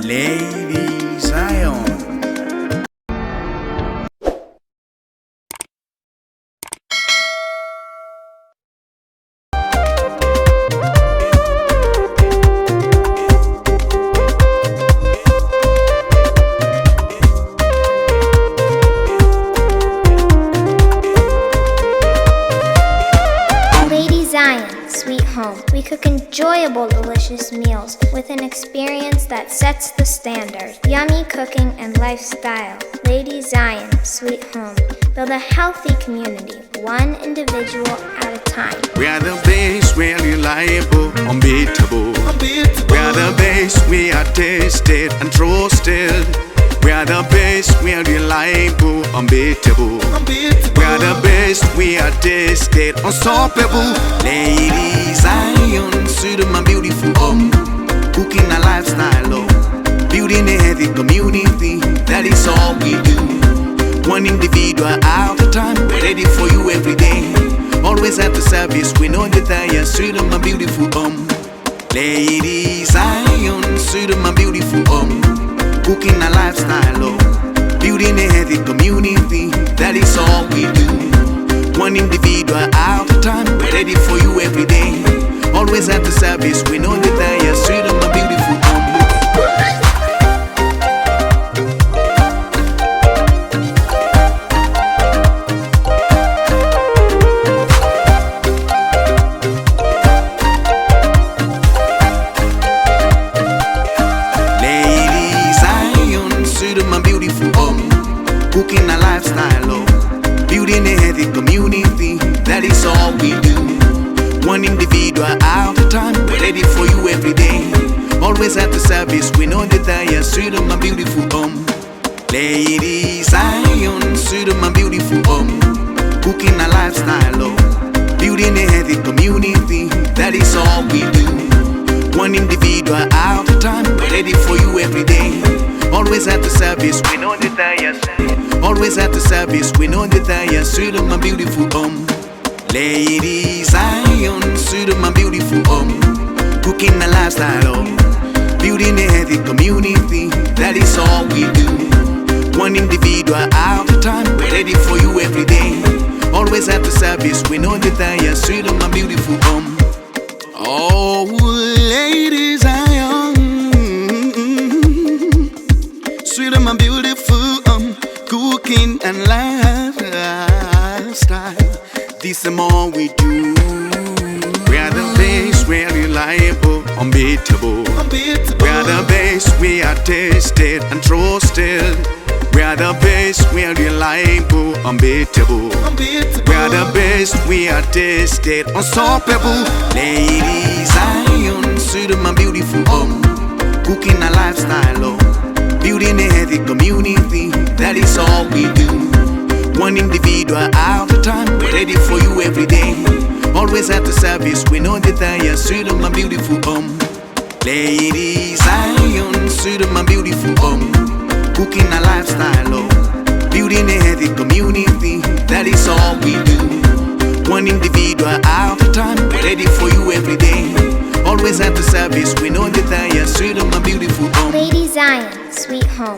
Ladyzion. Sweet Home. We cook enjoyable, delicious meals with an experience that sets the standard. Yummy cooking and lifestyle. Ladyzion, Sweet Home. Build a healthy community, one individual at a time. We are the best, we're reliable, unbeatable. We are the best, we are tasted and trusted. We are the best, we are reliable, unbeatable. We are the best, we are tasted, unstoppable. Ladyzion, Sweethome and beautiful home. Cooking a lifestyle, building a healthy community, that is all we do. One individual at a time, we're ready for you every day. Always at the service, we know that I am Sweethome and beautiful home. Ladyzion, Sweethome and beautiful home. Cooking a lifestyle, building a healthy community, that is all we do. One individual at a time, we're ready for you every day. Always at the service, we know that I am Sweethome and beautiful home. Cooking a lifestyle, building a healthy community, that is all we do. One individual at a time, we're ready for you every day. Always at the service, we know that I am Sweethome and beautiful home. Ladyzion, Sweethome and beautiful home. Cooking a lifestyle, building a healthy community, that is all we do. One individual at a time, we're ready for you every day. Always at the service, we know that I am. Always at the service, we know that I am Sweethome and beautiful home. Ladyzion, Sweethome and beautiful home. Cooking a lifestyle, building a healthy community, that is all we do. One individual at a time, we're ready for you every day. Always at the service, we know that I am Sweethome and beautiful home. Oh, Ladyzion, Sweethome and beautiful home. Cooking and lifestyle, this is all we do. We are the best, we are reliable, unbeatable. We are the best, we are tasted and trusted. We are the best, we are reliable, unbeatable. We are the best, we are tasted, unstoppable. Ladyzion, Sweethome and beautiful home. Cooking a lifestyle, building a healthy community, that is all we do. One individual at a time, we're ready for you every day. Always at the service, we know that I am Sweethome and beautiful home. Ladyzion, Sweethome and beautiful home. Cooking a lifestyle, building a healthy community, that is all we do. One individual at a time, we're ready for you every day. Always at the service, we know that I am Sweethome and beautiful home. Ladyzion, Sweet Home.